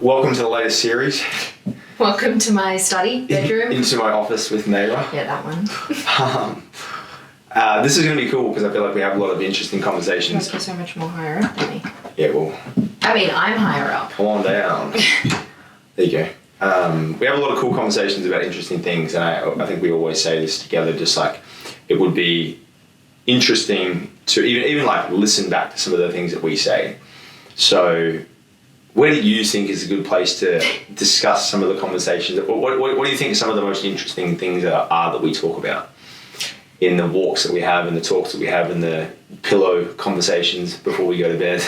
Welcome to the latest series. Welcome to my study bedroom. Into my office with Nejra. Yeah, that one. This is going to be cool because I feel like we have a lot of interesting conversations. You're so much more higher up than me. Yeah, well. I mean, I'm higher up. Come on down. There you go. We have a lot of cool conversations about interesting things, and I think we always say this together, just like it would be interesting to even like listen back to some of the things that we say. So where do you think is a good place to discuss some of the conversations? What do you think are some of the most interesting things that we talk about in the walks that we have and the talks that we have and the pillow conversations before we go to bed?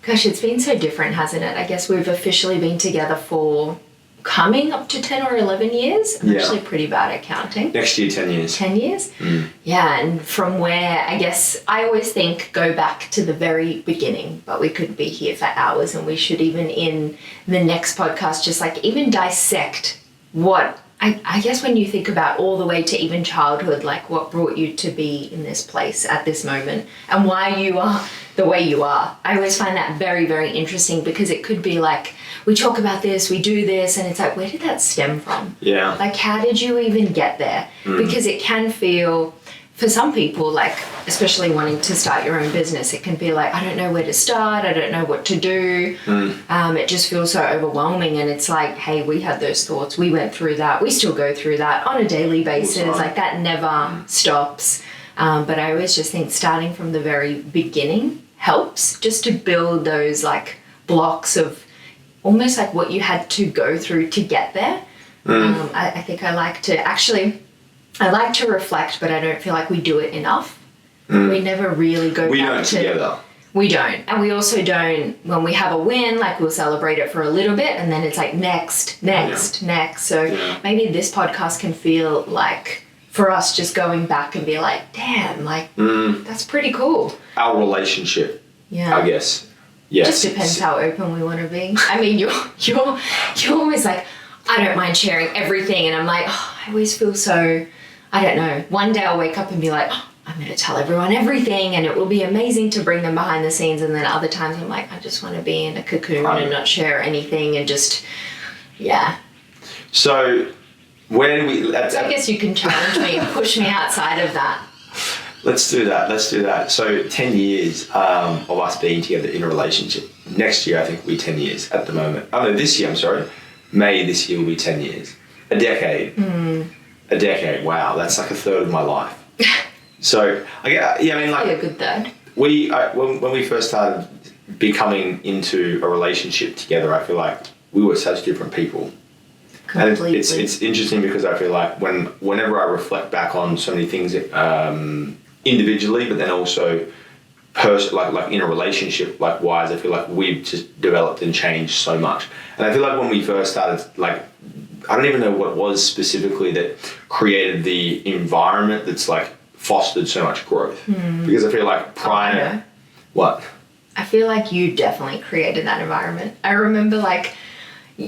Gosh, it's been so different, hasn't it? I guess we've officially been together for coming up to 10 or 11 years. I'm actually pretty bad at counting. Next year, 10 years. 10 years? Mm. Yeah, and from where, I guess, I always think go back to the very beginning, but we could be here for hours, and we should even in the next podcast just like even dissect what, I guess when you think about all the way to even childhood, like what brought you to be in this place at this moment and why you are the way you are. I always find that very, very interesting because it could be like, we talk about this, we do this, and it's like, where did that stem from? Yeah. Like, how did you even get there? Because it can feel, for some people, like, especially wanting to start your own business, it can be like, I don't know where to start, I don't know what to do. It just feels so overwhelming, and it's like, hey, we had those thoughts, we went through that, we still go through that on a daily basis, like that never stops. But I always just think starting from the very beginning helps, just to build those like blocks of almost like what you had to go through to get there. I think I like to reflect, but I don't feel like we do it enough. We never really go we back don't together. We don't. And we also don't, when we have a win, like we'll celebrate it for a little bit and then it's like next. So maybe this podcast can feel like for us just going back and be like, damn, like that's pretty cool. Our relationship, I guess. Yes. Just depends how open we want to be. I mean, you're always like, I don't mind sharing everything, and I'm like, I always feel so, I don't know. One day I'll wake up and be like, I'm going to tell everyone everything, and it will be amazing to bring them behind the scenes. And then other times I'm like, I just want to be in a cocoon and not share anything, and just, So where do we? I guess you can challenge me and push me outside of that. Let's do that. So 10 years of us being together in a relationship. Next year, I think will be 10 years at the moment. Oh, no, this year, I'm sorry. May this year will be 10 years. A decade. A decade. Wow, that's like a third of my life. So, I mean, like... Be a good third. When we first started becoming into a relationship together, I feel like we were such different people. Completely. And it's interesting because I feel like whenever I reflect back on so many things individually, but then also like in a relationship, like wise, I feel like we've just developed and changed so much. And I feel like when we first started, like I don't even know what it was specifically that created the environment that's like fostered so much growth. Because I feel like prior, what? I feel like you definitely created that environment. I remember like.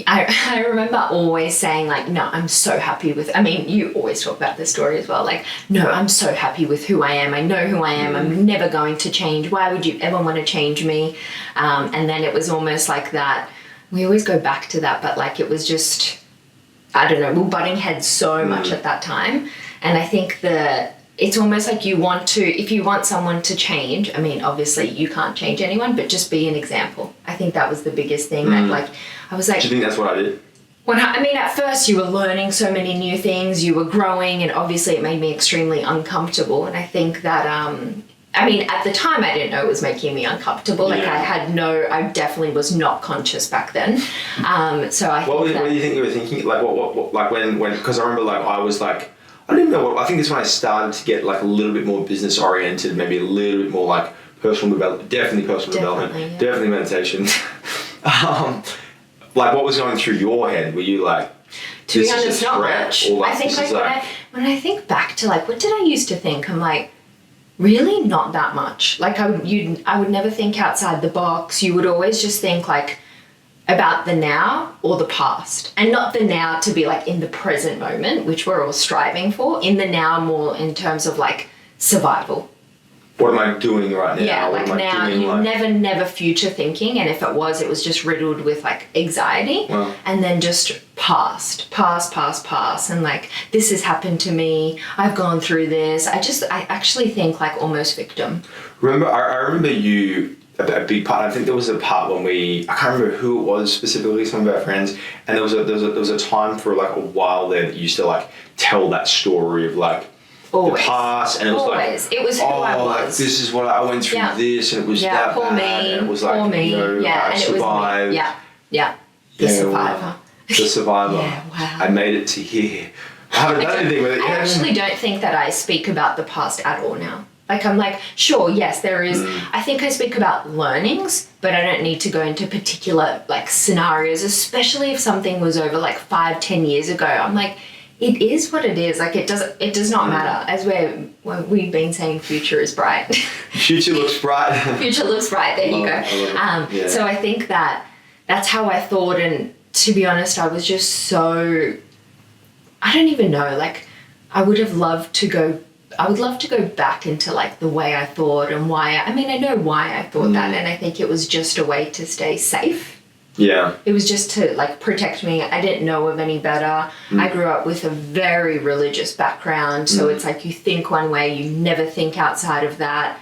I remember always saying like, no, I'm so happy with, I mean, you always talk about this story as well. Like, no, I'm so happy with who I am. I know who I am. I'm never going to change. Why would you ever want to change me? And then it was almost like that. We always go back to that, but like, it was just, I don't know, we were butting heads so much at that time. And I think it's almost like if you want someone to change, I mean, obviously you can't change anyone, but just be an example. I think that was the biggest thing that like, I was like... Do you think that's what I did? I mean, at first you were learning so many new things, you were growing, and obviously it made me extremely uncomfortable. And I think that, I mean, at the time I didn't know it was making me uncomfortable. Like I definitely was not conscious back then. So I think what do you think you were thinking? Like what like when, because I remember like I was like, I don't even know I think it's when I started to get like a little bit more business oriented, maybe a little bit more like personal development, definitely development, meditation. Like what was going through your head? Were you like, to be honest, not much. Like, I think like when I think back to like, what did I used to think? I'm like, really not that much. Like I would never think outside the box. You would always just think like about the now or the past, and not the now to be like in the present moment, which we're all striving for. In the now more in terms of like survival. what am I doing right now? Yeah, what like now doing, you never future thinking, and if it was just riddled with like anxiety, Wow. and then just past, and like this has happened to me. I've gone through this. I actually think like almost victim. I remember you. A big part. I think there was a part when I can't remember who it was specifically. Some of our friends, and there was a time for like a while there that you used to like tell that story of like. Always. The past, and it was Always. like, it was who I was. Like, this is what I went through. Yeah. This, and it was that poor bad, me, and it was like, poor me. you know, Yeah, I and survived. it was me. Yeah, the survivor. The survivor. Yeah, wow. I made it to here. I haven't done anything with it yet. I actually don't think that I speak about the past at all now. Like, I'm like, sure, yes, there is. I think I speak about learnings, but I don't need to go into particular like scenarios, especially if something was over like 5-10 years ago. I'm like, it is what it is. Like, it does not matter. As we've been saying, future is bright. Future looks bright. Future looks bright. There you go. So I think that's how I thought. And to be honest, I was just so, I don't even know. Like, I would love to go back into like the way I thought and why. I know why I thought that, and I think it was just a way to stay safe. Yeah. It was just to like protect me. I didn't know of any better. I grew up with a very religious background, so it's like you think one way, you never think outside of that.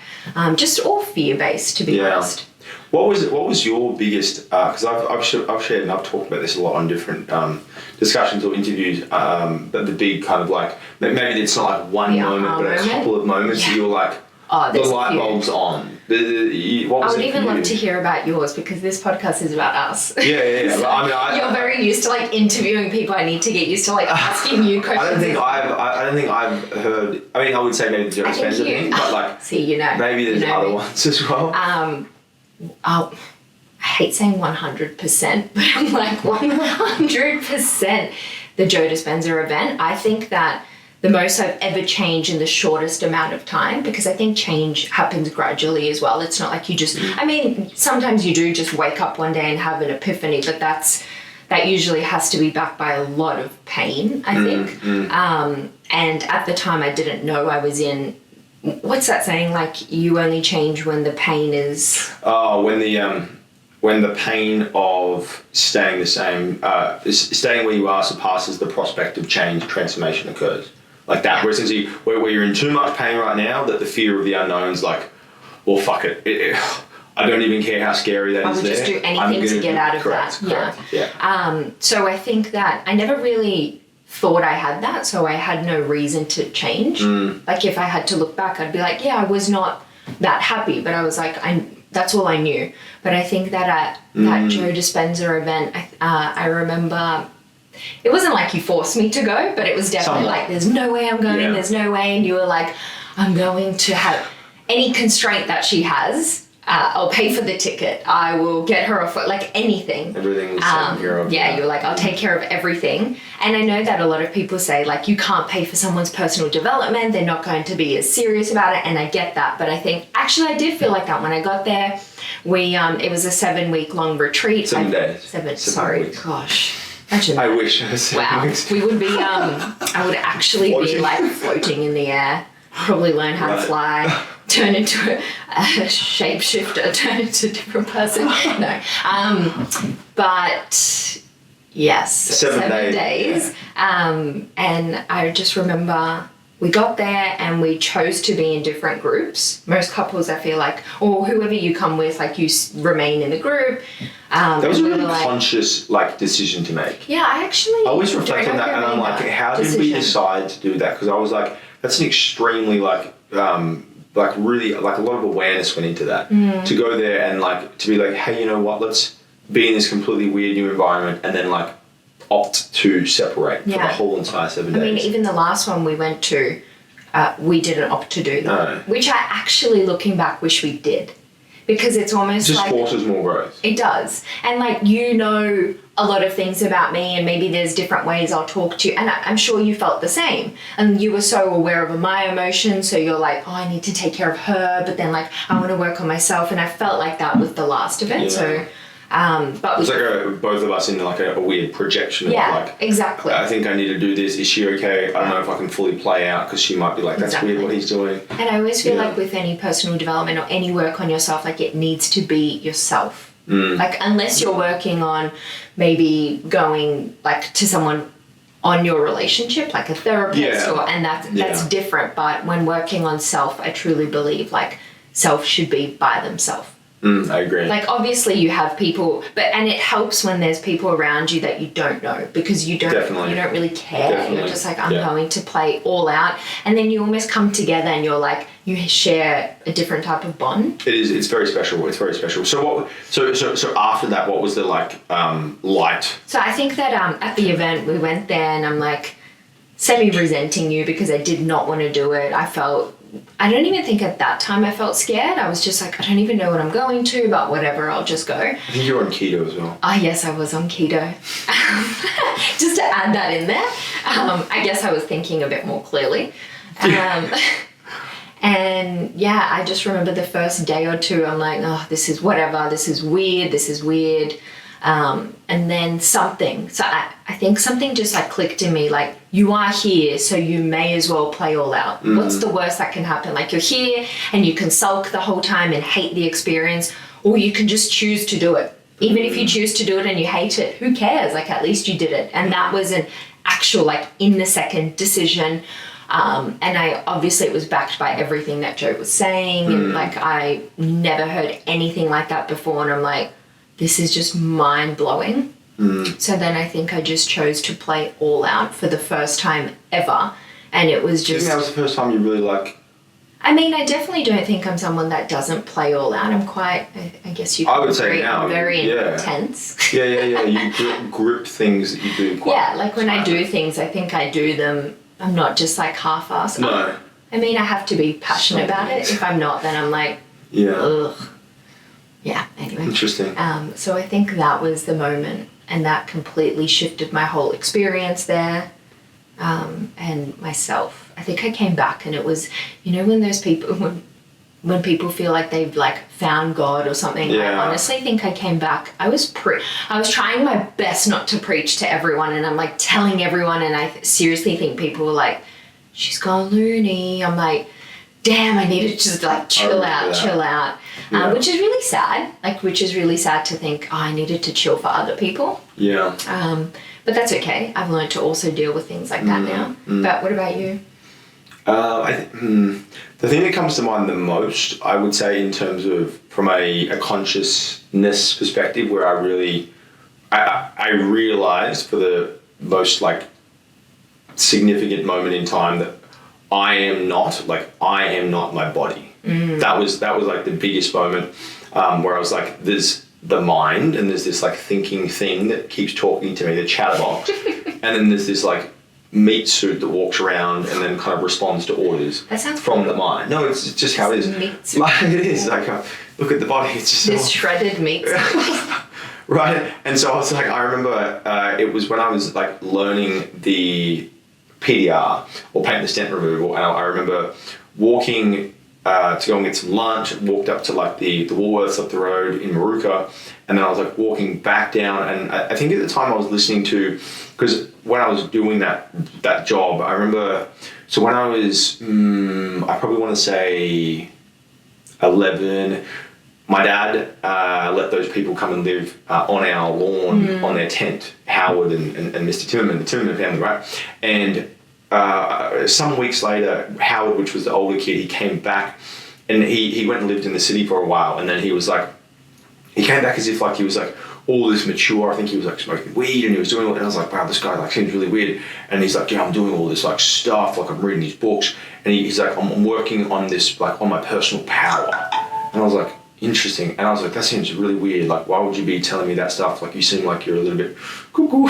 Just all fear-based, to be honest. What was your biggest? Because I've shared and I've talked about this a lot on different discussions or interviews. But the big kind of like maybe it's not like one moment, but a couple of moments that you were like, the light bulb's on. What was I would even love to hear about yours, because this podcast is about us. Yeah. So you're very used to like interviewing people. I need to get used to like asking you questions. I don't think I've heard. I mean, I would say maybe the Joe Spencer thing, but like see, maybe there's other ones as well. I hate saying 100%, but I'm like 100% the Joe Dispenza event. I think that the most I've ever changed in the shortest amount of time, because I think change happens gradually as well. It's not like you just, sometimes you do just wake up one day and have an epiphany, but that usually has to be backed by a lot of pain, I think. And at the time I didn't know I was in, what's that saying? Like, you only change when the pain is... when the pain of staying the same, staying where you are surpasses the prospect of change, transformation occurs. Like that, where essentially, where you're in too much pain right now, that the fear of the unknown's like, well, fuck it. I don't even care how scary that is. I would just do anything to get out of that. Yeah. So I think that I never really thought I had that, so I had no reason to change. Like, if I had to look back, I'd be like, yeah, I was not that happy, but I was like, that's all I knew. But I think that at that Joe Dispenza event, I remember, it wasn't like you forced me to go, but it was definitely like, there's no way I'm going, there's no way. And you were like, I'm going to have any constraint that she has. I'll pay for the ticket. I will get her a foot, like anything. Everything was taken care of. Yeah, you were like, I'll take care of everything. And I know that a lot of people say, like, you can't pay for someone's personal development. They're not going to be as serious about it. And I get that. But I think, actually, I did feel like that when I got there. It was a 7-week-long retreat. 7 days. Sorry, weeks. Gosh. Imagine I that. wish it was 7 weeks. We would be, I would actually be like floating in the air. Probably learn how to fly, turn into a shapeshifter, turn into a different person. No. But yes, 7 days. And I just remember we got there and we chose to be in different groups. Most couples, I feel like, or whoever you come with, like, you remain in the group. That was a really conscious decision to make. Yeah, I always reflect on that, and I'm like, how did we decide to do that? Because I was like, that's an extremely really a lot of awareness went into that. To go there and to be like, hey, you know what? Let's be in this completely weird new environment, and then opt to separate for the whole entire 7 days. I mean, even the last one we went to, we didn't opt to do that, which I actually, looking back, wish we did, because it's almost just forces more growth. It does, and a lot of things about me, and maybe there's different ways I'll talk to you, and I'm sure you felt the same, and you were so aware of my emotions, so you're like, oh, I need to take care of her, but then I want to work on myself, and I felt like that with the last event. So But it's like both of us in like a weird projection of like, exactly. I think I need to do this. Is she okay? I don't know if I can fully play out because she might be like, that's weird what he's doing. And I always feel like with any personal development or any work on yourself, like it needs to be yourself. Like unless you're working on maybe going like to someone on your relationship, like a therapist, and that's different. But when working on self, I truly believe like self should be by themselves. I agree. Like obviously you have people, and it helps when there's people around you that you don't know because you don't really care. Definitely. You're just like, I'm going to play all out, and then you almost come together and you're like, you share a different type of bond. It is. It's very special. It's very special. So what? So after that, what was the like light? So I think that at the event we went there and I'm like semi-resenting you because I did not want to do it. I don't even think at that time I felt scared. I was just like, I don't even know what I'm going to, but whatever, I'll just go. I think you were on keto as well. Oh, yes, I was on keto. Just to add that in there. I guess I was thinking a bit more clearly. And yeah, I just remember the first day or two, I'm like, oh, this is whatever. This is weird. And then something. So I think something just like clicked in me, like, you are here, so you may as well play all out. What's the worst that can happen? Like you're here and you can sulk the whole time and hate the experience, or you can just choose to do it. Even if you choose to do it and you hate it, who cares? Like at least you did it. And that was an actual like in the second decision. And obviously it was backed by everything that Joe was saying. And like I never heard anything like that before. And I'm like, this is just mind blowing. So then I think I just chose to play all out for the first time ever. And it was just... Do you think that was the first time you really like... I mean, I definitely don't think I'm someone that doesn't play all out. I'm quite, I guess you could I would say now, I'm very intense. Yeah. You grip things that you do quite... Yeah, like when I do things, I think I do them. I'm not just like half-assed. No. I mean, I have to be passionate about it. If I'm not, then I'm like, ugh. Yeah, anyway. Interesting. So I think that was the moment, and that completely shifted my whole experience there, and myself. I think I came back and it was, you know, when those people, when people feel like they've like found God or something, I honestly think I came back. I was trying my best not to preach to everyone, and I'm like telling everyone, and I seriously think people were like, she's gone loony. I'm like, damn, I need to just like chill out. Which is really sad. Which is really sad to think, I needed to chill for other people. Yeah. But that's okay. I've learned to also deal with things like that now. But what about you? The thing that comes to mind the most, I would say, in terms of from a consciousness perspective, where I realized for the most like significant moment in time that I am not my body. That was like the biggest moment where I was like, there's the mind and there's this like thinking thing that keeps talking to me, the chatterbox, and then there's this like meat suit that walks around and then kind of responds to orders from the mind. No, it's just how it is. Meat suit. Like it is. Like look at the body. It's just this shredded meat suit. Right. And so I was like, I remember it was when I was like learning the PDR or paint the stent removal, and I remember walking to go and get some lunch. Walked up to like the Woolworths up the road in Maruka, and then I was like walking back down, and I think at the time I was listening to, because when I was doing that job, I remember, so when I was I probably want to say 11, my dad let those people come and live on our lawn on their tent, Howard and Mr. Timmerman, the Timmerman family, right? And some weeks later, Howard, which was the older kid, he came back, and he went and lived in the city for a while, and then he was like, he came back as if like he was like all this mature. I think he was like smoking weed and he was doing all, and I was like, wow, this guy like seems really weird. And he's like, yeah, I'm doing all this like stuff, like I'm reading these books, and he's like, I'm working on this like on my personal power. And I was like, interesting. And I was like, that seems really weird. Like, why would you be telling me that stuff? Like, you seem like you're a little bit cuckoo.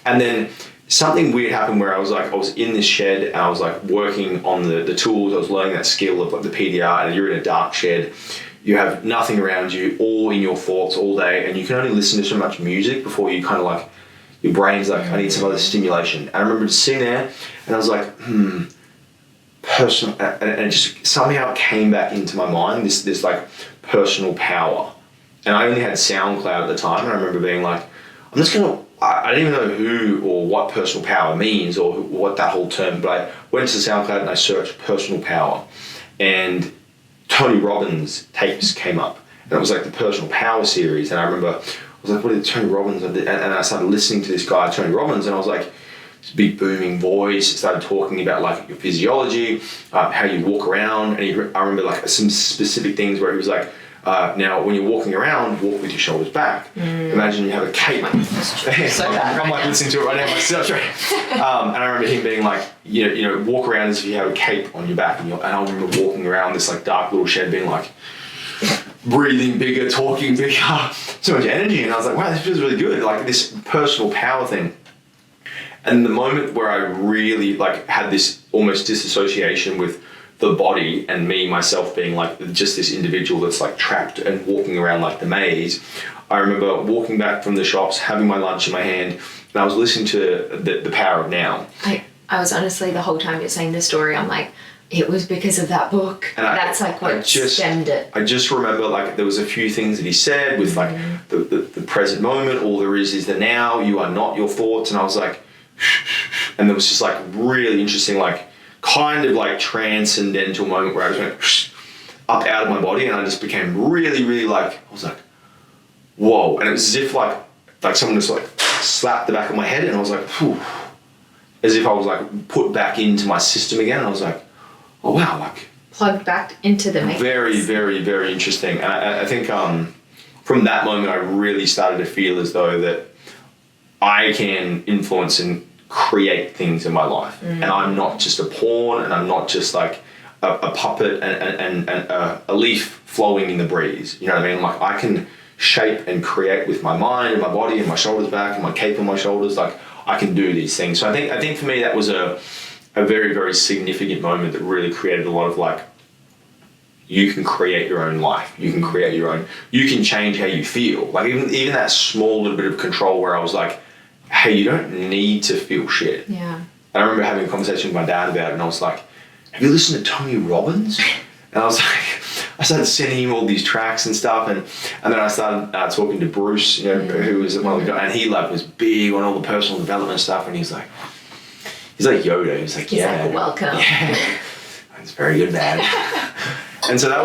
And then something weird happened where I was in this shed and I was like working on the tools. I was learning that skill of like the PDR, and you're in a dark shed. You have nothing around you, all in your thoughts all day, and you can only listen to so much music before you kind of like, your brain's like, I need some other stimulation. And I remember just sitting there and I was like, personal, and it just somehow came back into my mind, this like personal power. And I only had SoundCloud at the time, and I remember being like, I'm just going to, I don't even know who or what personal power means or what that whole term, but I went to SoundCloud and I searched personal power, and Tony Robbins tapes came up, and it was like the personal power series. And I remember I was like, what is Tony Robbins? And I started listening to this guy, Tony Robbins, and I was like, this big booming voice, started talking about like your physiology, how you walk around. And I remember like some specific things where he was like, now when you're walking around, walk with your shoulders back. Imagine you have a cape. I'm like listening to it right now myself. And I remember him being like, you know, walk around as if you have a cape on your back. And I remember walking around this like dark little shed being like, breathing bigger, talking bigger, so much energy. And I was like, wow, this feels really good. Like this personal power thing. And the moment where I really like had this almost disassociation with the body and me, myself being like just this individual that's like trapped and walking around like the maze, I remember walking back from the shops, having my lunch in my hand, and I was listening to the Power of Now. I was honestly, the whole time you're saying this story, I'm like, it was because of that book. And that's like what stemmed it. I just remember like there was a few things that he said with like the present moment, all there is the now, you are not your thoughts. And I was like, and there was just like really interesting, like kind of like transcendental moment where I just went up out of my body, and I just became really, really like, I was like, whoa. And it was as if like someone just like slapped the back of my head, and I was like, whew, as if I was like put back into my system again. And I was like, oh wow, like plugged back into the matrix. Very, very, very interesting. And I think from that moment I really started to feel as though that I can influence and create things in my life. And I'm not just a pawn, and I'm not just like a puppet and a leaf flowing in the breeze. You know what I mean? Like I can shape and create with my mind and my body and my shoulders back and my cape on my shoulders. Like I can do these things. So I think for me that was a very, very significant moment that really created a lot of like, you can create your own life. You can create your own, you can change how you feel. Like even that small little bit of control where I was like, hey, you don't need to feel shit. Yeah. And I remember having a conversation with my dad about it, and I was like, have you listened to Tony Robbins? And I was like, I started sending him all these tracks and stuff, and then I started talking to Bruce, you know, who was one of the guys, and he like was big on all the personal development stuff, and he's like Yoda. He's like, like, welcome. Yeah, it's very good, man. And so that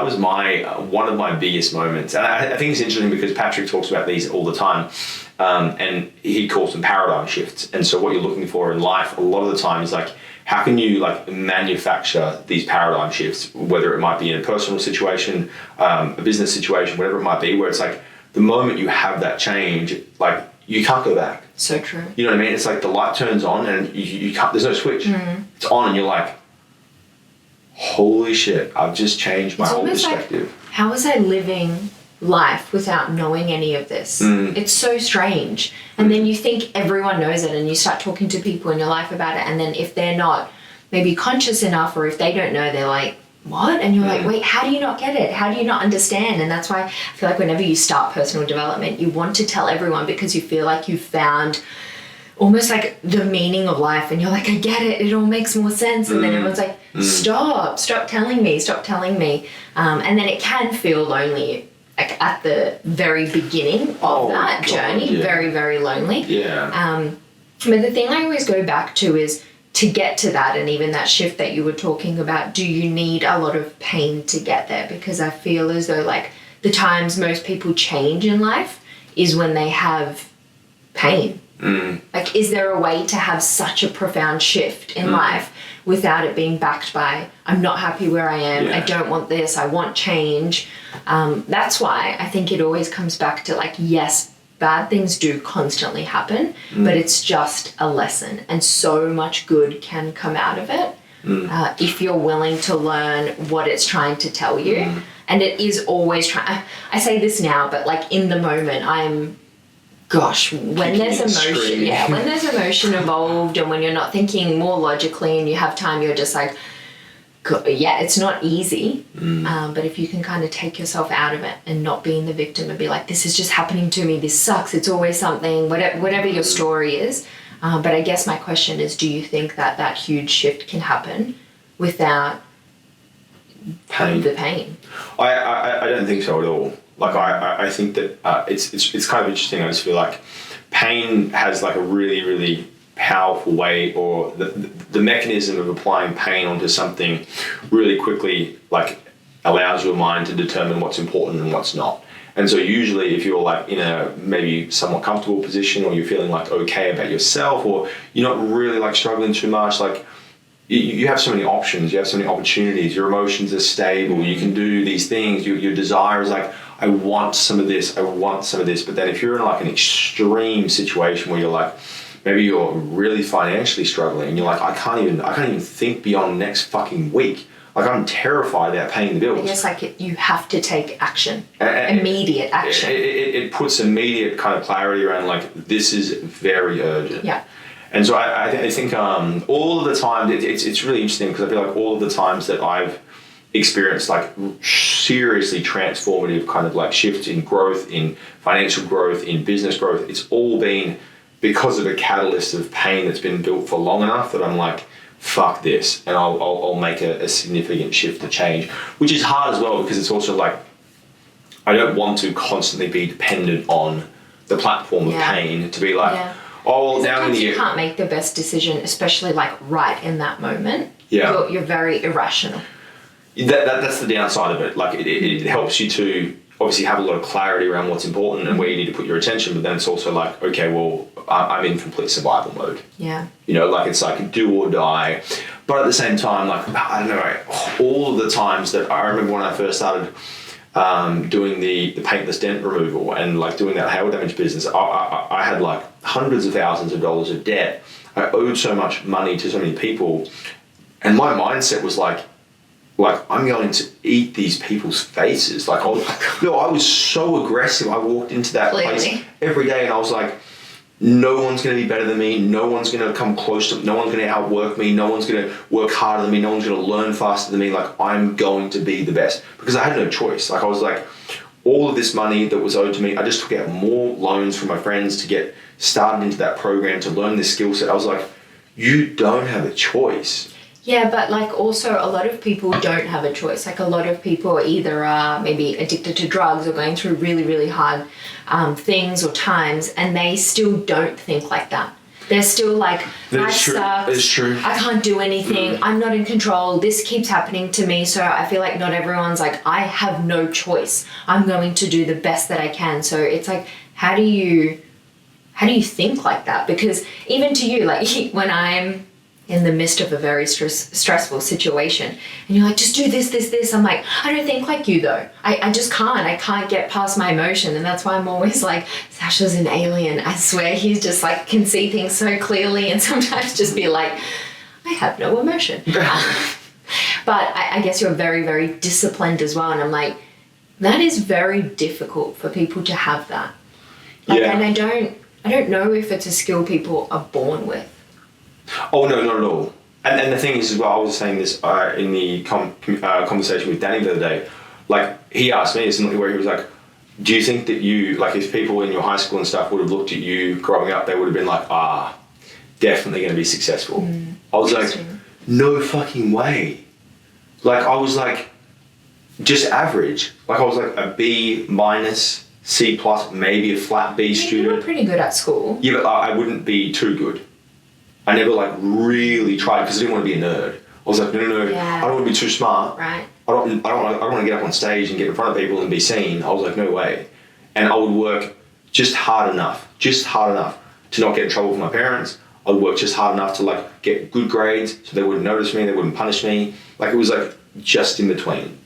was my one of my biggest moments. And I think it's interesting because Patrick talks about these all the time, and he calls them paradigm shifts. And so what you're looking for in life a lot of the time is like, how can you like manufacture these paradigm shifts, whether it might be in a personal situation, a business situation, whatever it might be, where it's like the moment you have that change, like you can't go back. So true. You know what I mean? It's like the light turns on and you can't, there's no switch. It's on and you're like, holy shit, I've just changed my whole perspective. Like, how was I living life without knowing any of this? It's so strange. And then you think everyone knows it, and you start talking to people in your life about it, and then if they're not maybe conscious enough, or if they don't know, they're like, what? And you're like, wait, how do you not get it? How do you not understand? And that's why I feel like whenever you start personal development, you want to tell everyone because you feel like you've found almost like the meaning of life, and you're like, I get it, it all makes more sense. And then everyone's like, stop telling me. And then it can feel lonely, like at the very beginning of that journey, very, very lonely. Yeah. But the thing I always go back to is, to get to that, and even that shift that you were talking about, do you need a lot of pain to get there? Because I feel as though like the times most people change in life is when they have pain. Like, is there a way to have such a profound shift in life without it being backed by, I'm not happy where I am, I don't want this, I want change? That's why I think it always comes back to like, yes, bad things do constantly happen, but it's just a lesson, and so much good can come out of it if you're willing to learn what it's trying to tell you. And it is always trying, I say this now, but like in the moment, when there's emotion, when there's emotion involved, and when you're not thinking more logically and you have time, you're just like, it's not easy. But if you can kind of take yourself out of it and not being the victim and be like, this is just happening to me, this sucks, it's always something, whatever your story is. But I guess my question is, do you think that huge shift can happen without the pain? I don't think so at all. Like I think that it's kind of interesting. I just feel like pain has like a really, really powerful way, or the mechanism of applying pain onto something really quickly like allows your mind to determine what's important and what's not. And so usually if you're like in a maybe somewhat comfortable position, or you're feeling like okay about yourself, or you're not really like struggling too much, like you have so many options, you have so many opportunities, your emotions are stable, you can do these things, your desire is like, I want some of this, I want some of this. But then if you're in like an extreme situation where you're like, maybe you're really financially struggling and you're like, I can't even think beyond next fucking week. Like I'm terrified about paying the bills. I guess like you have to take action, immediate action. It puts immediate kind of clarity around like, this is very urgent. Yeah. And so I think all of the time, it's really interesting because I feel like all of the times that I've experienced like seriously transformative kind of like shifts in growth, in financial growth, in business growth, it's all been because of a catalyst of pain that's been built for long enough that I'm like, fuck this, and I'll make a significant shift to change, which is hard as well because it's also like I don't want to constantly be dependent on the platform of pain to be like, oh, well, now you can't make the best decision, especially like right in that moment. Yeah, you're very irrational. That's the downside of it. Like it helps you to obviously have a lot of clarity around what's important and where you need to put your attention, but then it's also like, okay, well, I'm in complete survival mode. Yeah. You know, like it's like do or die. But at the same time, like, I don't know, all of the times that I remember when I first started doing the paintless dent removal and like doing that hail damage business, I had like hundreds of thousands of dollars of debt. I owed so much money to so many people. And my mindset was like I'm going to eat these people's faces. Like, I was so aggressive. I walked into that place every day and I was like, no one's going to be better than me. No one's going to come close to me. No one's going to outwork me. No one's going to work harder than me. No one's going to learn faster than me. Like, I'm going to be the best because I had no choice. Like, I was like, all of this money that was owed to me, I just took out more loans from my friends to get started into that program, to learn this skill set. I was like, you don't have a choice. Yeah, but like also a lot of people don't have a choice. Like a lot of people either are maybe addicted to drugs or going through really, really hard things or times, and they still don't think like that. They're still like, life sucks. It's true. I can't do anything. I'm not in control. This keeps happening to me. So I feel like not everyone's like, I have no choice. I'm going to do the best that I can. So it's like, how do you think like that? Because even to you, like when I'm in the midst of a very stressful situation and you're like, just do this. I'm like, I don't think like you though. I just can't. I can't get past my emotion. And that's why I'm always like, Sasha's an alien. I swear he's just like can see things so clearly and sometimes just be like, I have no emotion. But I guess you're very, very disciplined as well. And I'm like, that is very difficult for people to have that. Like, and I don't know if it's a skill people are born with. Oh, no, not at all. And the thing is as well, I was saying this in the conversation with Danny the other day. Like, he asked me something where he was like, do you think that you, like if people in your high school and stuff would have looked at you growing up, they would have been like, definitely going to be successful. I was like, no fucking way. Like, I was like, just average. Like, I was like a B minus, C plus, maybe a flat B student. You were pretty good at school. Yeah, but I wouldn't be too good. I never like really tried because I didn't want to be a nerd. I was like, no, I don't want to be too smart. Right. I don't want to get up on stage and get in front of people and be seen. I was like, no way. And I would work just hard enough to not get in trouble with my parents. I'd work just hard enough to like get good grades so they wouldn't notice me, they wouldn't punish me. Like it was like just in between.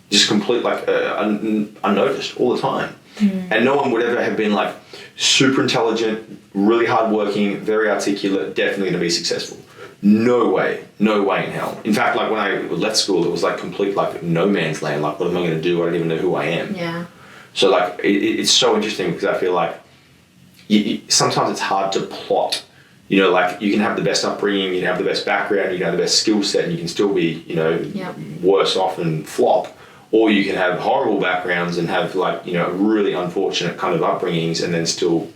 Just complete like unnoticed all the time. And no one would ever have been like super intelligent, really hardworking, very articulate, definitely going to be successful. No way in hell. In fact, like when I left school, it was like complete like no man's land. Like, what am I going to do? I don't even know who I am. Yeah. So like it's so interesting because I feel like sometimes it's hard to plot. You know, like you can have the best upbringing, you can have the best background, you can have the best skill set, and you can still be, you know, worse off and flop. Or you can have horrible backgrounds and have like, you know, really unfortunate kind of upbringings and then still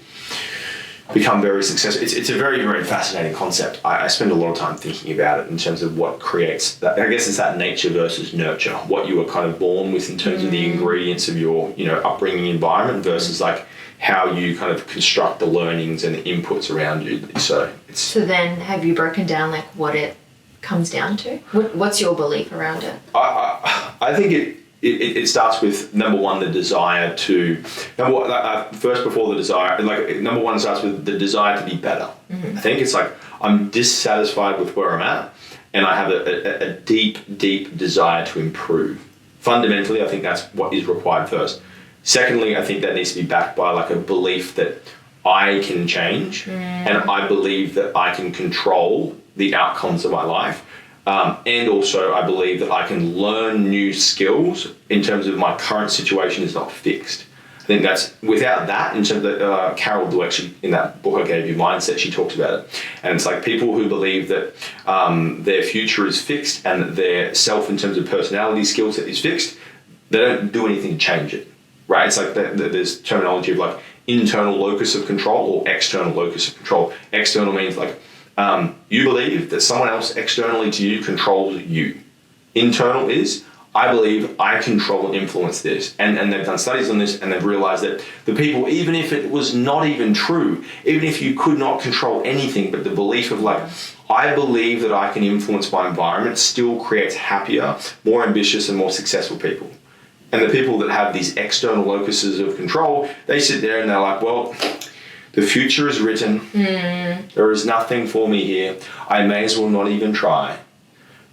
become very successful. It's a very, very fascinating concept. I spend a lot of time thinking about it in terms of what creates that. I guess it's that nature versus nurture, what you were kind of born with in terms of the ingredients of your, upbringing environment versus like how you kind of construct the learnings and the inputs around you. So then have you broken down like what it comes down to? What's your belief around it? I think it starts with number one, the desire to first before the desire. Like number one, it starts with the desire to be better. I think it's like I'm dissatisfied with where I'm at, and I have a deep, deep desire to improve. Fundamentally, I think that's what is required first. Secondly, I think that needs to be backed by like a belief that I can change, and I believe that I can control the outcomes of my life. And also I believe that I can learn new skills in terms of my current situation is not fixed. I think that's, without that, in terms of Carol Dweck, actually, in that book I gave you, Mindset, she talks about it. And it's like people who believe that their future is fixed and that their self in terms of personality skill set is fixed, they don't do anything to change it, right? It's like there's terminology of like internal locus of control or external locus of control. External means like, you believe that someone else externally to you controls you. Internal is, I believe I control and influence this. And they've done studies on this and they've realized that the people, even if it was not even true, even if you could not control anything, but the belief of like, I believe that I can influence my environment still creates happier, more ambitious and more successful people. And the people that have these external locuses of control, they sit there and they're like, well, the future is written. There is nothing for me here. I may as well not even try.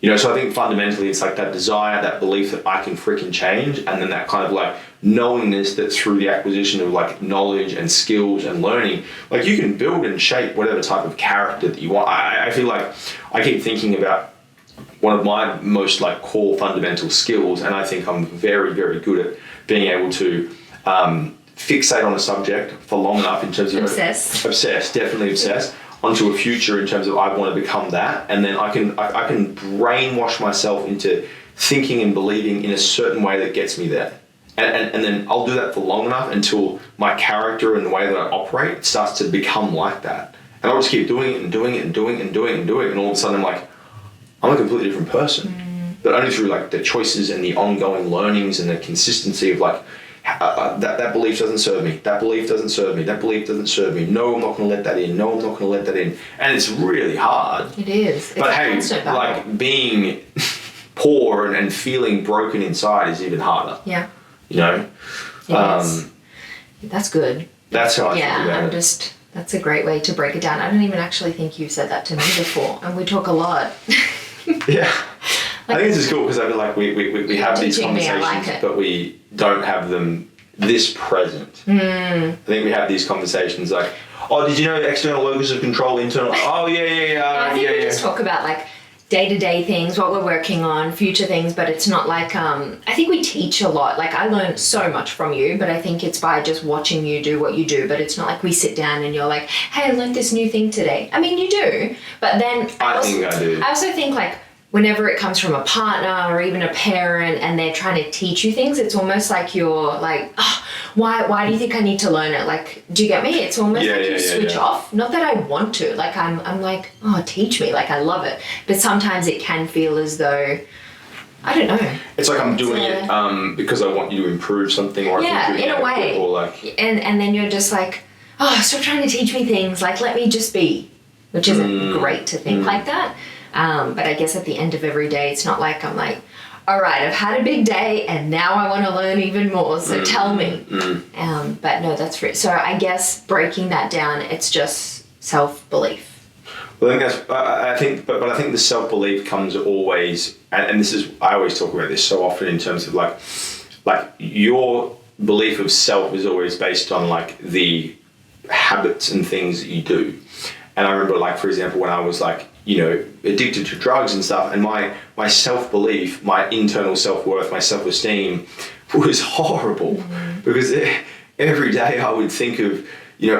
So I think fundamentally it's like that desire, that belief that I can freaking change, and then that kind of like knowingness that through the acquisition of like knowledge and skills and learning, like you can build and shape whatever type of character that you want. I feel like I keep thinking about one of my most like core fundamental skills, and I think I'm very, very good at being able to fixate on a subject for long enough in terms of definitely obsess onto a future in terms of I want to become that, and then I can brainwash myself into thinking and believing in a certain way that gets me there, and then I'll do that for long enough until my character and the way that I operate starts to become like that, and I'll just keep doing it and doing it and doing it and doing it and doing it, and all of a sudden I'm like, I'm a completely different person, but only through like the choices and the ongoing learnings and the consistency of like, that belief doesn't serve me. That belief doesn't serve me. That belief doesn't serve me. No, I'm not going to let that in. No, I'm not going to let that in. And it's really hard. It is. It's but hey, like being poor and feeling broken inside is even harder. Yeah. It is. That's good. That's how I think about it. That's a great way to break it down. I don't even actually think you've said that to me before, and we talk a lot. Yeah. I think this is cool because I feel like we have these conversations, but we don't have them this present. I think we have these conversations like, oh, did you know external locus of control, internal? Oh, yeah. I think we just talk about like day-to-day things, what we're working on, future things, but it's not like, I think we teach a lot. Like I learned so much from you, but I think it's by just watching you do what you do, but it's not like we sit down and you're like, hey, I learned this new thing today. I mean, you do, but then I do. I also think like, whenever it comes from a partner or even a parent and they're trying to teach you things, it's almost like you're like, oh, why do you think I need to learn it? Like, do you get me? It's almost like you switch off. Not that I want to. Like, I'm like, oh, teach me. Like, I love it. But sometimes it can feel as though, I don't know. It's like I'm doing it because I want you to improve something, or I think in a way. Or like, and then you're just like, oh, stop trying to teach me things. Like, let me just be, which isn't great to think like that. But I guess at the end of every day, it's not like I'm like, all right, I've had a big day and now I want to learn even more. So tell me. But no, that's free. So I guess breaking that down, it's just self-belief. Well, I think the self-belief comes always, and this is, I always talk about this so often in terms of like your belief of self is always based on like the habits and things that you do. And I remember like, for example, when I was like, addicted to drugs and stuff, and my self-belief, my internal self-worth, my self-esteem was horrible because every day I would think of,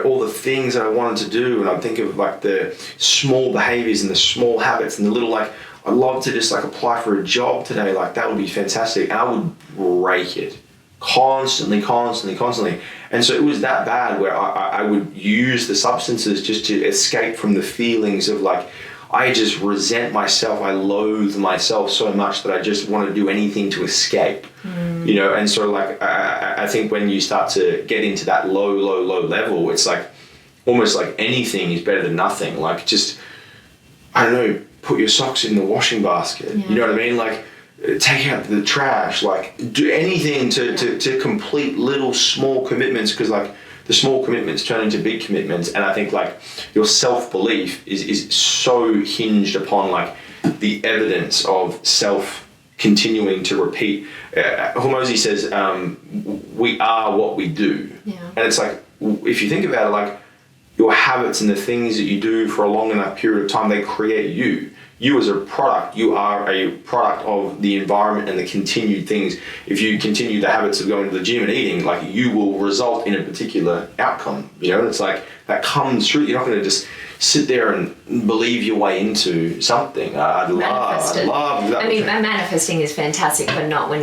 all the things that I wanted to do, and I'd think of like the small behaviors and the small habits and the little like, I'd love to just like apply for a job today, like that would be fantastic, and I would break it constantly. And so it was that bad where I would use the substances just to escape from the feelings of like, I just resent myself, I loathe myself so much that I just want to do anything to escape, you know. And so like, I think when you start to get into that low level, it's like, almost like anything is better than nothing. Like just, I don't know, put your socks in the washing basket, you know what I mean? Like, take out the trash, like do anything to complete little small commitments, because like the small commitments turn into big commitments. And I think like your self-belief is so hinged upon like the evidence of self continuing to repeat. Hormozy says, we are what we do. And it's like, if you think about it, like your habits and the things that you do for a long enough period of time, they create you. You as a product, you are a product of the environment and the continued things. If you continue the habits of going to the gym and eating, like you will result in a particular outcome. You know, it's like that comes through. You're not going to just sit there and believe your way into something. I love that. I mean, manifesting is fantastic, but not when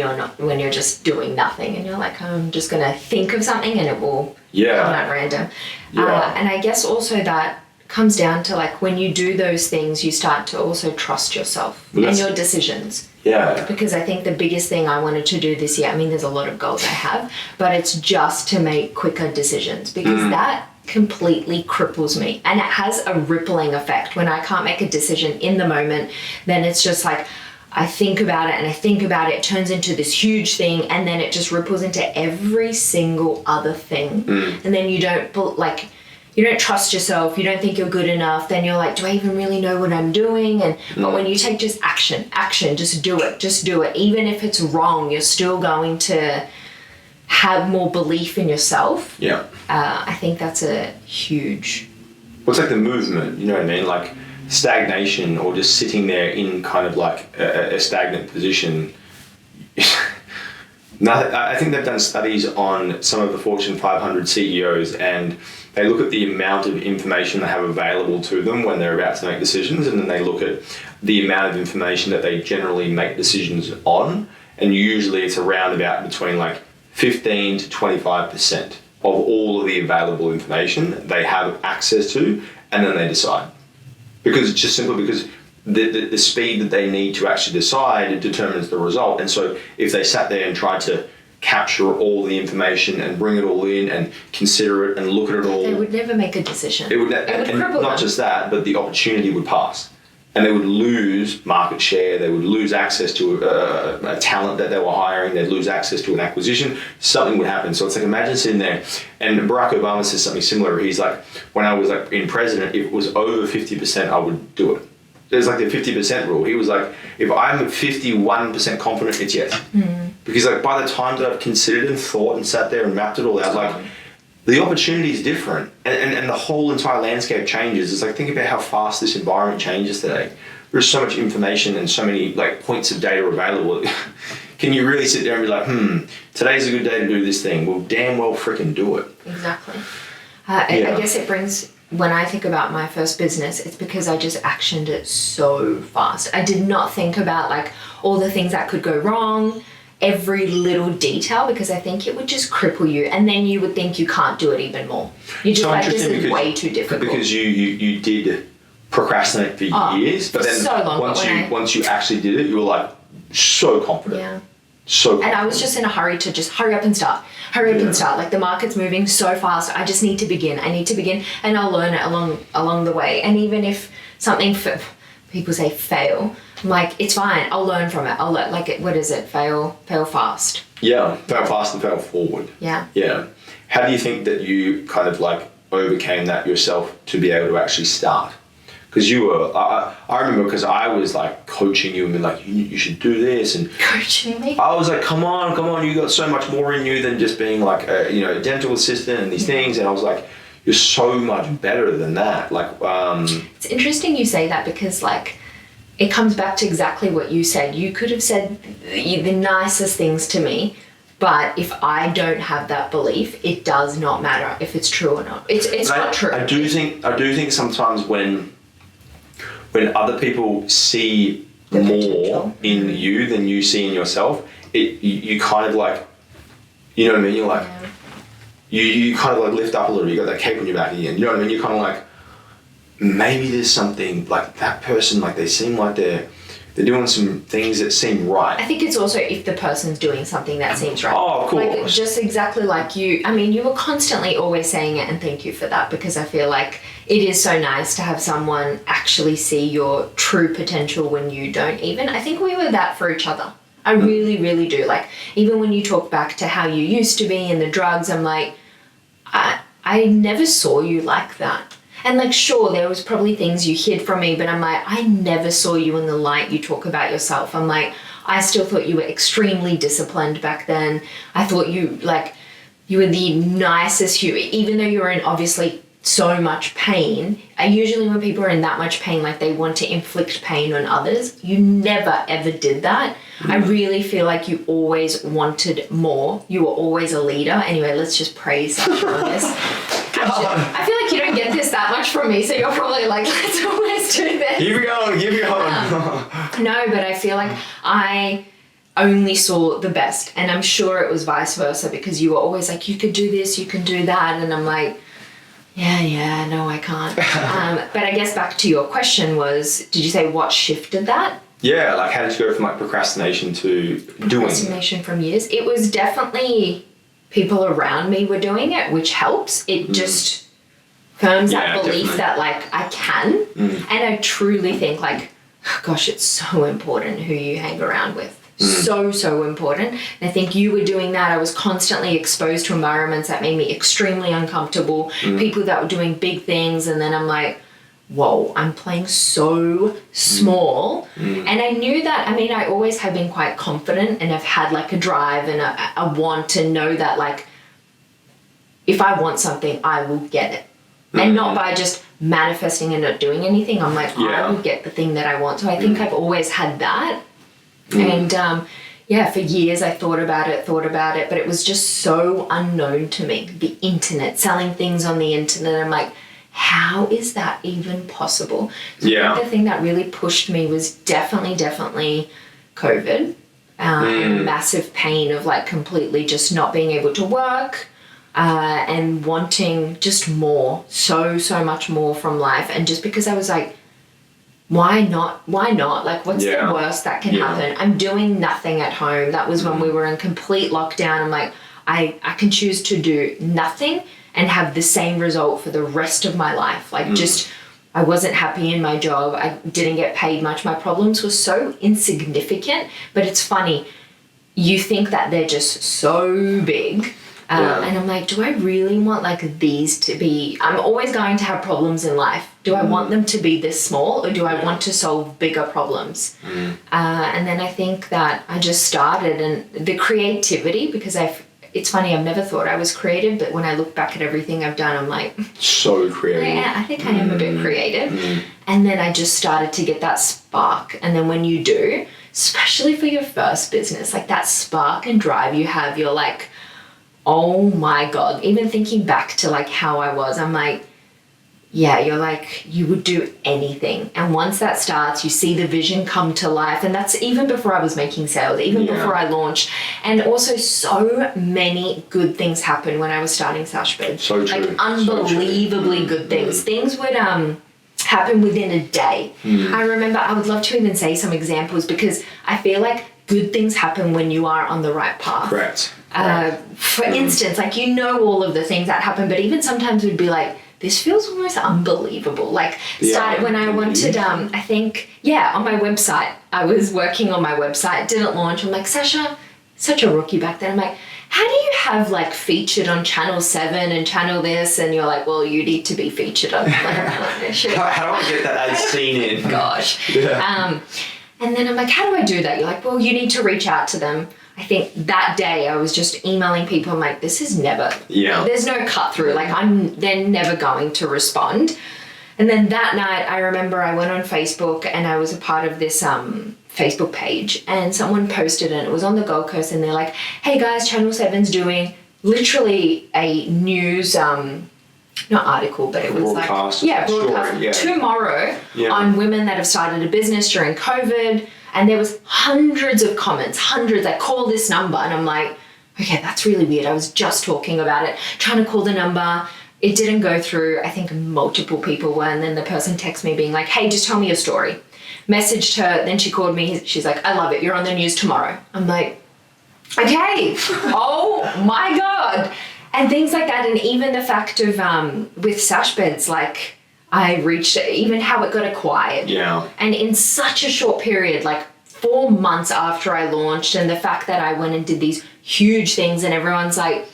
you're just doing nothing and you're like, I'm just going to think of something and it will come at random. And I guess also that comes down to like when you do those things, you start to also trust yourself and your decisions. Because I think the biggest thing I wanted to do this year, I mean, there's a lot of goals I have, but it's just to make quicker decisions, because that completely cripples me, and it has a rippling effect. When I can't make a decision in the moment, then it's just like I think about it and I think about it, it turns into this huge thing, and then it just ripples into every single other thing. And then you don't trust yourself, you don't think you're good enough, then you're like, do I even really know what I'm doing? But when you take just action, just do it. Even if it's wrong, you're still going to have more belief in yourself. I think that's a huge... Well, it's like the movement, you know what I mean? Like stagnation, or just sitting there in kind of like a stagnant position. I think they've done studies on some of the Fortune 500 CEOs, and they look at the amount of information they have available to them when they're about to make decisions, and then they look at the amount of information that they generally make decisions on, and usually it's around about between like 15 to 25% of all of the available information they have access to, and then they decide. Because it's just simply because the speed that they need to actually decide, it determines the result. And so if they sat there and tried to capture all the information and bring it all in and consider it and look at it all, they would never make a decision. It would cripple not them. Just that, but the opportunity would pass, and they would lose market share. They would lose access to a talent that they were hiring. They'd lose access to an acquisition. Something would happen. So it's like, imagine sitting there, and Barack Obama says something similar. He's like, when I was like in president, if it was over 50%, I would do it. There's like the 50% rule. He was like, if I'm 51% confident, it's yes. Because like by the time that I've considered and thought and sat there and mapped it all out, like the opportunity is different, and the whole entire landscape changes. It's like, think about how fast this environment changes today. There's so much information and so many like points of data available. Can you really sit there and be like, today's a good day to do this thing? Well, damn well freaking do it. Exactly. I guess it brings... When I think about my first business, it's because I just actioned it so fast. I did not think about like all the things that could go wrong, every little detail, because I think it would just cripple you, and then you would think you can't do it even more. You just like, this is way too difficult. Because you did procrastinate for years, but then so long, once you actually did it, you were like so confident. And I was just in a hurry to just hurry up and start. Like the market's moving so fast. I just need to begin. And I'll learn it along the way. And even if something, people say fail, I'm like, it's fine. I'll learn from it. I'll learn, like, what is it? Fail fast. Yeah, fail fast and fail forward. Yeah. How do you think that you kind of like overcame that yourself to be able to actually start? Because you were, I remember, because I was like coaching you and being like, you should do this. And coaching me? I was like, come on, you got so much more in you than just being like a dental assistant and these things. And I was like, you're so much better than that. Like, it's interesting you say that, because like, it comes back to exactly what you said. You could have said the nicest things to me, but if I don't have that belief, it does not matter if it's true or not. It's not true. I do think sometimes when other people see more in you than you see in yourself, you kind of like You know what I mean? You're like, you kind of like lift up a little, you got that cape on your back again. You know what I mean? You're kind of like, maybe there's something, like that person, like they seem like they're doing some things that seem right. I think it's also if the person's doing something that seems right. Oh, of course. Like just exactly like you. I mean, you were constantly always saying it, and thank you for that, because I feel like it is so nice to have someone actually see your true potential when you don't even. I think we were that for each other. I really, really do. Like, even when you talk back to how you used to be and the drugs, I'm like, I never saw you like that. And like, sure, there was probably things you hid from me, but I'm like, I never saw you in the light you talk about yourself. I'm like, I still thought you were extremely disciplined back then. I thought you were the nicest human, even though you were in obviously so much pain. Usually when people are in that much pain, like they want to inflict pain on others. You never ever did that. I really feel like you always wanted more. You were always a leader. Anyway, let's just praise Sasha on this. Actually, I feel like you don't get this that much from me, so you're probably like, let's always do this. Keep it going. No, but I feel like I only saw the best, and I'm sure it was vice versa, because you were always like, you could do this, you can do that, and I'm like, yeah, no, I can't. But I guess back to your question was, did you say what shifted that? Yeah, like how did you go from like procrastination to doing? Procrastination from years. It was definitely people around me were doing it, which helps. It just firms that belief definitely. That like I can. And I truly think like, gosh, it's so important who you hang around with. So important. And I think you were doing that. I was constantly exposed to environments that made me extremely uncomfortable, people that were doing big things, and then I'm like, whoa, I'm playing so small. And I knew that, I mean, I always have been quite confident, and I've had like a drive and a want to know that like, if I want something, I will get it. And not by just manifesting and not doing anything. I'm like, I will get the thing that I want. So I think I've always had that. And for years I thought about it, but it was just so unknown to me. The internet, selling things on the internet. I'm like, how is that even possible? So I think the thing that really pushed me was definitely COVID. And massive pain of like completely just not being able to work and wanting just more, so much more from life. And just because I was like, why not? Like, what's the worst that can happen? I'm doing nothing at home. That was when we were in complete lockdown. I'm like, I can choose to do nothing and have the same result for the rest of my life. Like, just, I wasn't happy in my job. I didn't get paid much. My problems were so insignificant, but it's funny. You think that they're just so big. And I'm like, do I really want like these to be, I'm always going to have problems in life. Do I want them to be this small, or do I want to solve bigger problems? And then I think that I just started, and the creativity, because it's funny, I've never thought I was creative, but when I look back at everything I've done, I'm like, so creative. Yeah, I think I am a bit creative. And then I just started to get that spark. And then when you do, especially for your first business, like that spark and drive you have, you're like, oh my God. Even thinking back to like how I was, I'm like, yeah, you're like, you would do anything. And once that starts, you see the vision come to life. And that's even before I was making sales, even before I launched. And also so many good things happened when I was starting Sashbed. So true. Like unbelievably good things. Things would happen within a day. I remember, I would love to even say some examples, because I feel like good things happen when you are on the right path. Correct. For instance, like, you know, all of the things that happen, but even sometimes we'd be like, this feels almost unbelievable. Like, started when I wanted, I think, on my website, I was working on my website, didn't launch. I'm like, Sasha, such a rookie back then. I'm like, how do you have like featured on channel 7 and channel this? And you're like, well, you need to be featured on this. How do I get that ad scene in? Gosh. And then I'm like, how do I do that? You're like, well, you need to reach out to them. I think that day I was just emailing people. I'm like, this is never, there's no cut through. Like, they're never going to respond. And then that night I remember I went on Facebook, and I was a part of this Facebook page, and someone posted, and it was on the Gold Coast, and they're like, hey guys, Channel 7's doing literally a news, not article, but it was broadcast tomorrow on women that have started a business during COVID. And there was hundreds of comments, like, call this number. And I'm like, okay, that's really weird. I was just talking about it, trying to call the number. It didn't go through. I think multiple people were. And then the person texted me being like, hey, just tell me your story. Messaged her. Then she called me. She's like, I love it. You're on the news tomorrow. I'm like, okay. Oh my God. And things like that. And even the fact of with Sash beds, like I reached even how it got acquired. Yeah. And in such a short period, like 4 months after I launched, and the fact that I went and did these huge things and everyone's like,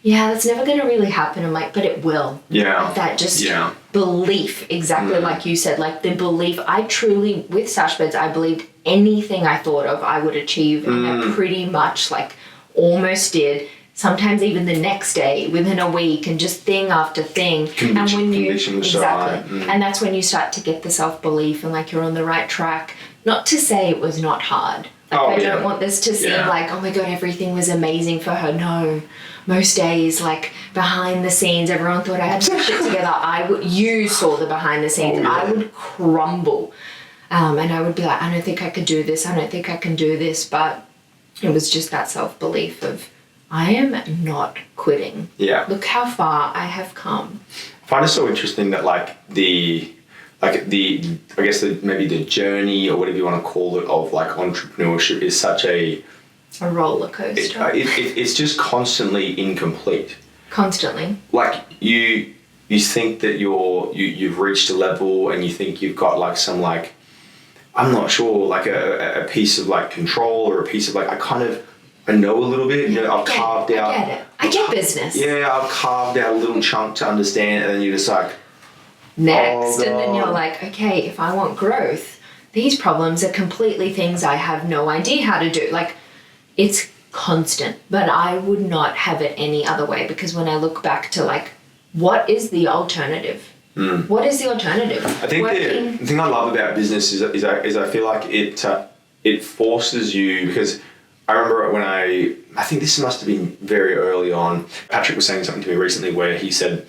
yeah, that's never going to really happen. I'm like, but it will. Yeah. Like that just belief, exactly like you said, like the belief. I truly, with Sash beds, I believed anything I thought of I would achieve. And I pretty much like almost did. Sometimes even the next day, within a week, and just thing after thing. And when you and that's when you start to get the self-belief and like you're on the right track. Not to say it was not hard. Like I don't want this to seem like, oh my God, everything was amazing for her. No, most days, like behind the scenes, everyone thought I had my shit together. You saw the behind the scenes. I would crumble, and I would be like, I don't think I could do this. I don't think I can do this. But it was just that self-belief of, I am not quitting. Yeah. Look how far I have come. I find it so interesting that maybe the journey or whatever you want to call it of like entrepreneurship is such a roller coaster. It's just constantly incomplete. Constantly. Like you think that you've reached a level and you think you've got like some like, I'm not sure, like a piece of like control or a piece of like, I know a little bit, I've carved out. I get it. I get business. Yeah, I've carved out a little chunk to understand, and then you're just like, next. And then you're like, okay, if I want growth, these problems are completely things I have no idea how to do. Like, it's constant, but I would not have it any other way, because when I look back to like, what is the alternative? What is the alternative? I think the thing I love about business is I feel like it forces you, because I remember when I think this must have been very early on, Patrick was saying something to me recently where he said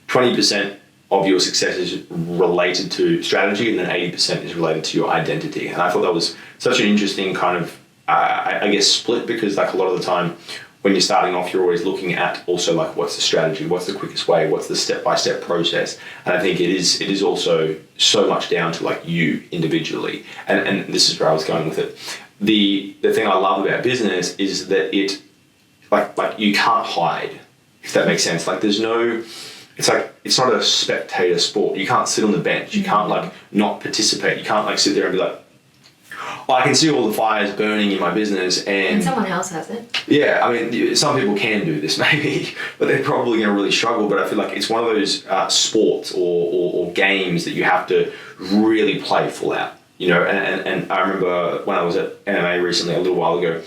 20% of your success is related to strategy and then 80% is related to your identity. And I thought that was such an interesting kind of, I guess, split, because like a lot of the time when you're starting off, you're always looking at also like, what's the strategy? What's the quickest way? What's the step-by-step process? And I think it is also so much down to like you individually. And this is where I was going with it. The thing I love about business is that it, like you can't hide, if that makes sense. Like there's no, it's like, it's not a spectator sport. You can't sit on the bench. You can't like not participate. You can't like sit there and be like, oh, I can see all the fires burning in my business and someone else has it. Yeah, I mean, some people can do this maybe, but they're probably going to really struggle. But I feel like it's one of those sports or games that you have to really play full out. And I remember when I was at MMA recently, a little while ago,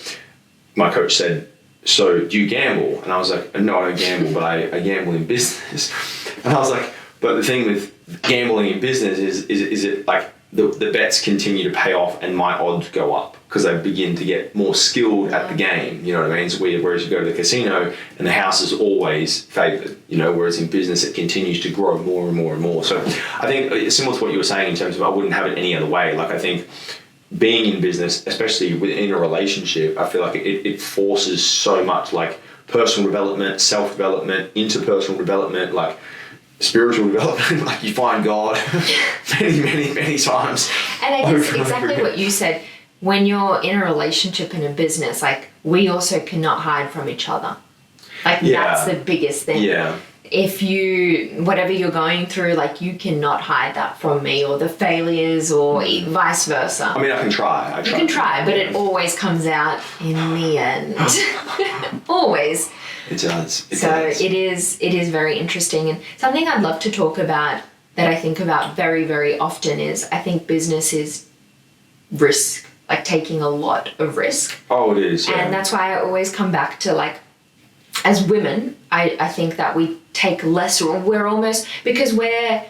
my coach said, so do you gamble? And I was like, no, I don't gamble, but I gamble in business. And I was like, but the thing with gambling in business is it like the bets continue to pay off and my odds go up because I begin to get more skilled at the game, you know what I mean? So whereas you go to the casino and the house is always favoured, whereas in business it continues to grow more and more and more. So I think similar to what you were saying in terms of I wouldn't have it any other way. Like I think being in business, especially within a relationship, I feel like it forces so much like personal development, self-development, interpersonal development, like spiritual development, like you find God many times. And I guess exactly what you said, when you're in a relationship in a business, like we also cannot hide from each other. Like that's the biggest thing. Yeah. If whatever you're going through, like you cannot hide that from me, or the failures, or vice versa. I mean, I can try. You can try, but it always comes out in the end. Always. It does. It is very interesting, and something I'd love to talk about that I think about very, very often is I think business is risk, like taking a lot of risk. Oh, it is. Yeah. And that's why I always come back to like, as women, I think that we take less, or we're almost, because we're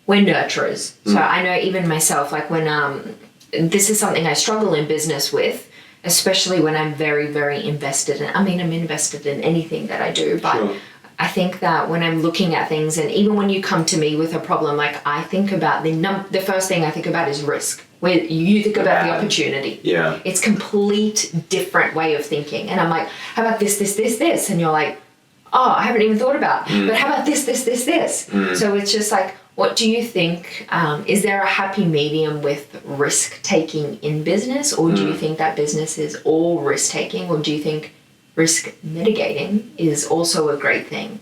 nurturers. So I know even myself, like when this is something I struggle in business with, especially when I'm very, very invested in, I'm invested in anything that I do, but I think that when I'm looking at things, and even when you come to me with a problem, like I think about the first thing I think about is risk. Where you think about the opportunity. Yeah. It's complete different way of thinking. And I'm like, how about this? And you're like, oh, I haven't even thought about. But how about this? So it's just like, what do you think? Is there a happy medium with risk taking in business, or do you think that business is all risk taking, or do you think risk mitigating is also a great thing?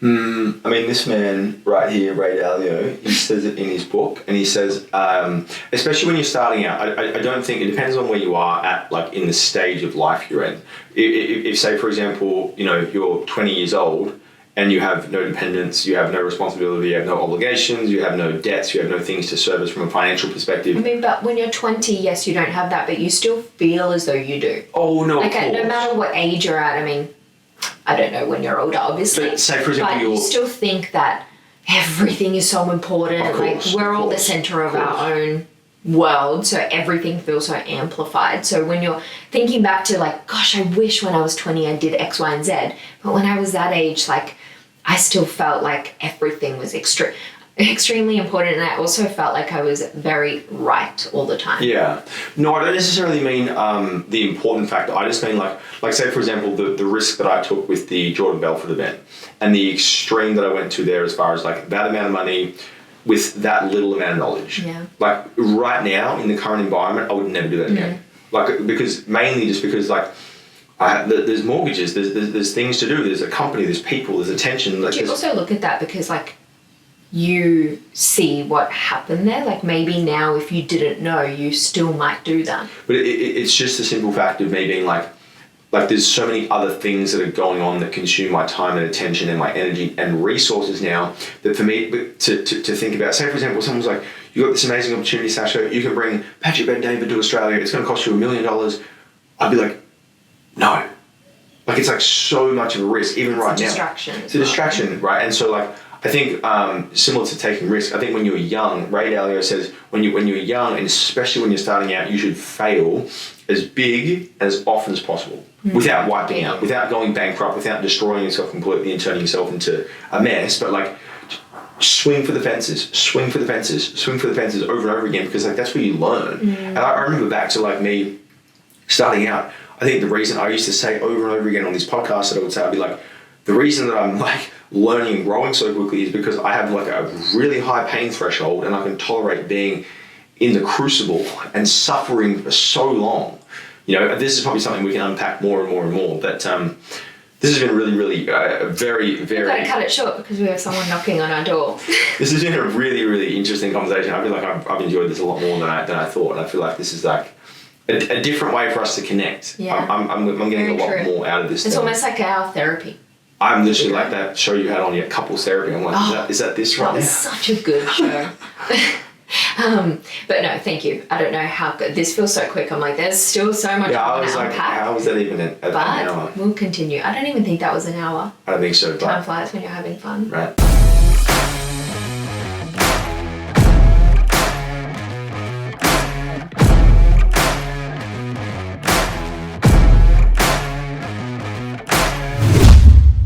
I mean, this man right here, Ray Dalio, he says it in his book, and he says, especially when you're starting out, I don't think, it depends on where you are at, like in the stage of life you're in. If say, for example, you know, you're 20 years old and you have no dependents, you have no responsibility, you have no obligations, you have no debts, you have no things to service from a financial perspective. I mean, but when you're 20, yes, you don't have that, but you still feel as though you do. Oh, no, like, of course. No matter what age you're at, I mean, I don't know when you're older, obviously. But say, for example, but you still think that everything is so important. Of course, like, we're all the center of our own world, so everything feels so amplified. So when you're thinking back to like, gosh, I wish when I was 20 I did X, Y, and Z. But when I was that age, like, I still felt like everything was extremely important, and I also felt like I was very right all the time. Yeah. No, I don't necessarily mean the important factor. I just mean like say, for example, the risk that I took with the Jordan Belfort event and the extreme that I went to there as far as like that amount of money with that little amount of knowledge. Yeah. Like right now in the current environment, I would never do that again. Like, because like there's mortgages, there's things to do, there's a company, there's people, there's attention. Like, do you also look at that because like you see what happened there? Like maybe now if you didn't know, you still might do that. But it's just the simple fact of me being like there's so many other things that are going on that consume my time and attention and my energy and resources now that for me to think about. Say, for example, someone's like, you got this amazing opportunity, Sasha, you can bring Patrick Bet-David to Australia, it's going to cost you $1 million. I'd be like, no. Like, it's like so much of a risk, even right now. It's a distraction, right? And so like, I think similar to taking risks, I think when you're young, Ray Dalio says when you're young, and especially when you're starting out, you should fail as big and as often as possible without wiping out, without going bankrupt, without destroying yourself completely and turning yourself into a mess, but like swing for the fences over and over again, because like that's where you learn. And I remember back to like me starting out, I think the reason I used to say over and over again on these podcasts that I would say, I'd be like, the reason that I'm like learning and growing so quickly is because I have like a really high pain threshold and I can tolerate being in the crucible and suffering for so long. You know, this is probably something we can unpack more and more and more, but this has been really, really very, very... We've got to cut it short because we have someone knocking on our door. This has been a really, really interesting conversation. I feel like I've enjoyed this a lot more than I thought, and I feel like this is like a different way for us to connect. Yeah. I'm getting a lot more out of this. It's almost like our therapy. I'm literally like that show you had on your couples therapy. I'm like, is that this right now? That was such a good show. But no, thank you. I don't know how good. This feels so quick. I'm like, there's still so much more I was to like, unpack. how was that even an hour? We'll continue. I don't even think that was an hour. I don't think so. Time flies when you're having fun. Right.